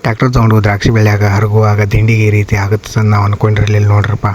Tractor ತಗೊಂಡು ದ್ರಾಕ್ಷಿ ಬೆಳೆಯಾಗ ಹರಗುವಾಗ ದಿಂಡಿಗೆ ಈ ರೀತಿ ಆಗುತ್ತೆ ನಾವು ಅನ್ಕೊಂಡಿರ್ಲಿಲ್ಲ ನೋಡ್ರಪ್ಪ.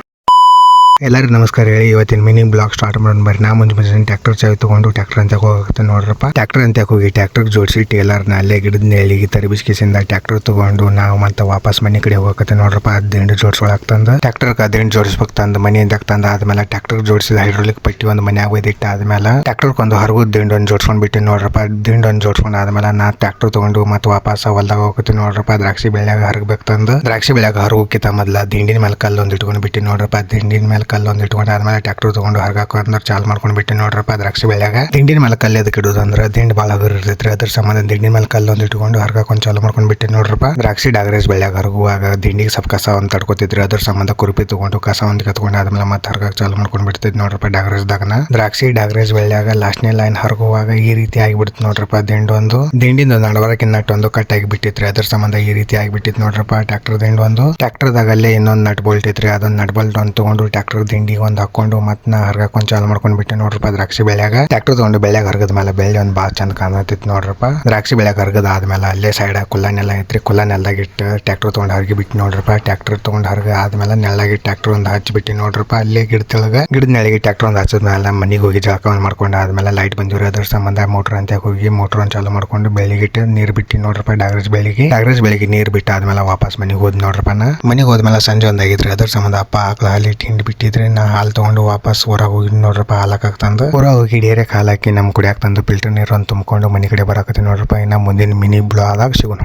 ಎಲ್ಲರಿಗೂ ನಮಸ್ಕಾರ ಹೇಳಿ ಇವತ್ತಿನ ಮಿನಿ ಬ್ಲಾಗ್ ಸ್ಟಾರ್ಟ್ ಮಾಡೋಣ ಬರ್ರಿ. ನಾ ಮುಂಜಾನೆ ಟ್ರ್ಯಾಕ್ಟರ್ ಚಾವಿ ತಗೊಂಡು ಟ್ರ್ಯಾಕ್ಟರ್ ಅಂತ ಹೋಗುತ್ತೆ ನೋಡ್ರಪ್ಪ. ಟ್ರ್ಯಾಕ್ಟರ್ ಅಂತ ಹೋಗಿ ಟ್ರ್ಯಾಕ್ಟರ್ ಜೋಡಿಸಿ ಟೇಲರ್ನ ಅಲ್ಲೇ ಗಿಡದ ನೆಳಿಗೆ ತರಬಿಸ್ಕಿಸಿಂದ ಟ್ರ್ಯಾಕ್ಟರ್ ತಗೊಂಡು ನಾವು ಮತ್ತೆ ವಾಪಸ್ ಮನೆ ಕಡೆ ಹೋಗತ್ತೆ ನೋಡ್ರಪ್ಪ. ದಿಂಡು ಜೋಡಿಸೋಳಾಗ್ತಂದ ಟ್ರ್ಯಾಕ್ಟರ್ ದಿಂಡು ಜೋಡಿಸ್ಬೇಕು ತಂದು ಮನೆಯಿಂದ ತಂದ ಆದ್ಮೇಲೆ ಟ್ರ್ಯಾಕ್ಟರ್ ಜೋಡಿಸಿದ ಹೈಡ್ರೋಲಿಕ್ ಪಟ್ಟಿ ಒಂದು ಮನ್ಯಾಗ ಒಯ್ದಿಟ್ಟ ಆದ್ಮೇಲೆ ಟ್ರ್ಯಾಕ್ಟರ್ ಒಂದು ಹರಗುದ ದಿಂಡೊಂದು ಜೋಡಿಸ್ಕೊಂಡ್ ಬಿಟ್ಟು ನೋಡ್ರಪ್ಪ. ದಿಂಡೊಂದು ಜೋಡಿಸ್ಕೊಂಡ್ ಆದ್ಮೇಲೆ ನಾ ಟ್ರ್ಯಾಕ್ಟರ್ ತಗೊಂಡು ಮತ್ತೆ ವಾಪಸ್ ಹೊಲ್ದಾಗ ಹೋಗತ್ತೆ ನೋಡ್ರಪ್ಪ. ದ್ರಾಕ್ಷಿ ಬೆಳೆಯಾಗ ಹರಗಬೇಕು ತಂದು ದ್ರಾಕ್ಷಿ ಬೆಳೆಯಾಗ ಹರಗೋಕ್ಕಿಂತ ಮೊದಲ ದಿಂಡಿನ ಮೇಲೆ ಕಲ್ಲು ಒಂದು ಇಟ್ಕೊಂಡು ಬಿಟ್ಟು ನೋಡ್ರಪ್ಪ. ದಿಂಡಿನ ಮೇಲೆ ಕಲ್ಲು ಒಂದು ಇಟ್ಕೊಂಡು ಆದ್ಮೇಲೆ ಟ್ರ್ಯಾಕ್ಟರ್ ತಗೊಂಡು ಹರಗಾಕ ಅಂದ್ರೆ ಚಾಲು ಮಾಡ್ಕೊಂಡು ಬಿಟ್ಟು ನೋಡ್ರಪ್ಪ. ದ್ರಾಕ್ಷಿ ಬೆಳೆಯಾಗ ದಿಂಡಿನ ಮೇಲೆ ಕಲ್ಲು ಎದಕ್ಕೆ ಇಡೋದು ಅಂದ್ರೆ ದಿಂಡ್ ಭಾಳ ಹಗುರ ಇರ್ತೈತ್ರಿ, ಅದ್ರ ಸಂಬಂಧ ದಿಂಡಿನ ಮೇಲೆ ಕಲ್ಲು ಒಂದು ಇಟ್ಕೊಂಡು ಹರಗಾಕ ಒಂದು ಚಾಲು ಮಾಡ್ಕೊಂಡು ಬಿಟ್ಟು ನೋಡ್ರಪ್ಪ. ದ್ರಾಕ್ಷಿ ಡಾಗ್ರೇಜ್ ಬೆಳೆಯಾಗ ಹರಗುವಾಗ ದಿಂಡಿಗೆ ಸ್ವಲ್ಪ ಕಸ ಒಂದು ತಡ್ಕೊತಿದ್ರಿ, ಅದ್ರ ಸಂಬಂಧ ಕುರುಪಿ ತಗೊಂಡು ಕಸ ಒಂದು ಕತ್ಕೊಂಡು ಆದ್ಮೇಲೆ ಮತ್ತೆ ಹರಗಾಕ ಚಾಲು ಮಾಡ್ಕೊಂಡು ಬಿಡ್ತೈತಿ ನೋಡ್ರಪ್ಪ. ಡಾಗ್ರೇಜ್ದಾಗನ ದ್ರಾಕ್ಷಿ ಡಾಗ್ರೇಜ್ ಬೆಳೆಯಾಗ ಲಾಸ್ಟ್ನೇ ಲೈನ್ ಹರಗುವಾಗ ಈ ರೀತಿ ಆಗಿಬಿಡ್ತು ನೋಡ್ರಪ್ಪ. ದಿಂಡಿಂದ ನಡವರಕ್ಕೆ ನಟ್ ಒಂದು ಕಟ್ ಆಗಿ ಬಿಟ್ಟಿತ್ರಿ, ಅದ್ರ ಸಂಬಂಧ ಈ ರೀತಿ ಆಗಿಬಿಟ್ಟಿತ್ತು ನೋಡ್ರಪ್ಪ. ಟ್ರ್ಯಾಕ್ಟರ್ ದಿಂಡ್ ಒಂದು ಟ್ರ್ಯಾಕ್ಟರ್ದಾಗ ಅಲ್ಲೇ ಇನ್ನೊಂದು ನಟ್ ಬೋಲ್ಟ್ ಐತ್ರಿ, ಅದೊಂದು ನಟ್ ಬೋಲ್ಟ್ ಒಂದು ತಗೊಂಡು ಟ್ರ್ಯಾಕ್ಟರ್ ದಿಂಡಿಗೆ ಒಂದು ಹಾಕೊಂಡು ಮತ್ತೆ ನಾ ಹರಗಾಕೊಂಡ್ ಚಾಲು ಮಾಡ್ಕೊಂಡು ಬಿಟ್ಟೆ ನೋಡ್ರಪ್ಪ. ದ್ರಾಕ್ಷಿ ಬೆಳೆಯಾಗ ಟ್ರ್ಯಾಕ್ಟರ್ ತಗೊಂಡು ಬೆಳೆಯಾಗ ಹರಗದ ಮೇಲೆ ಬೆಳೆ ಒಂದು ಭಾಳ ಚಂದ ಕಾಣತಿತ್ತು ನೋಡ್ರಪ್ಪ. ದ್ರಾಕ್ಷಿ ಬೆಳೆಯಾಗ ಹರಗದ ಆದ್ಮೇಲೆ ಅಲ್ಲೇ ಸೈಡ್ ಕುಲ್ಲ ನೆಲ ಐತ್ರಿ, ಕುಲ್ಲ ನೆಲದಾಗ ಇಟ್ಟು ಟ್ರ್ಯಾಕ್ಟರ್ ತಗೊಂಡು ಹರಗಿ ಬಿಟ್ಟು ನೋಡ್ರಪ್ಪ. ಟ್ರ್ಯಾಕ್ಟರ್ ತಗೊಂಡು ಹರಗ ಆದ್ಮೇಲೆ ನೆಲದಾಗಿ ಟ್ರ್ಯಾಕ್ಟರ್ ಒಂದು ಹಚ್ಚಿ ಬಿಟ್ಟು ನೋಡ್ರಪ್ಪ. ಅಲ್ಲೇ ಗಿಡದ ನೆಲಗೆ ಟ್ರ್ಯಾಕ್ಟರ್ ಒಂದು ಹಚ್ಚದ್ಮೇಲೆ ಮನೆಗೆ ಹೋಗಿ ಜಳಕ ಒಂದು ಮಾಡ್ಕೊಂಡು ಆದ್ಮೇಲೆ ಲೈಟ್ ಬಂದಿವ್ರಿ, ಅದ್ರ ಸಂಬಂಧ ಮೋಟರ್ ಅಂತ ಹೋಗಿ ಮೋಟರ್ ಒಂದು ಚಾಲು ಮಾಡ್ಕೊಂಡು ಬೆಳಿಗಿಟ್ಟು ನೀರು ಬಿಟ್ಟು ನೋಡ್ರಪ್ಪ. ಡಾಗ್ರೇಜ್ ಬೆಳಿಗ್ಗೆ ನೀರು ಬಿಟ್ಟು ಆದ್ಮೇಲೆ ವಾಪಸ್ ಮನೆಗೆ ಹೋದ್ ನೋಡ್ರಪ್ಪ. ಮನೆಗೆ ಹೋದ್ಮೇಲೆ ಸಂಜೆ ಒಂದಾಗಿದ್ರಿ, ಅದ್ರ ಸಂಬಂಧ ಅಪ್ಪ ಆಕಳ ಹಾಲು ಹಿಂಡಿ ಬಿಟ್ಟಿದ್ರಿ. ನಾ ಹಾಲು ತಗೊಂಡು ವಾಪಸ್ ಹೊರಗೆ ಹೋಗಿ ನೋಡ್ರಪ್ಪ. ಹಾಲಕ್ಕೆ ತಂದು ಹೊರಗೆ ಹೋಗಿ ಡೇರೆಕ್ ಹಾಲಾಕಿ ನಮ್ ಕುಡಿಯಾಕ ತಂದು ಫಿಲ್ಟರ್ ನೀರು ಒಂದು ತುಂಬಿಕೊಂಡು ಮನೆ ಕಡೆ ಬರಾಕತ್ತಿ ನೋಡ್ರಪ್ಪ. ಇನ್ನ ಮುಂದಿನ ಮಿನಿ ಬ್ಲಾಗ್ ಸಿಗೋಣ.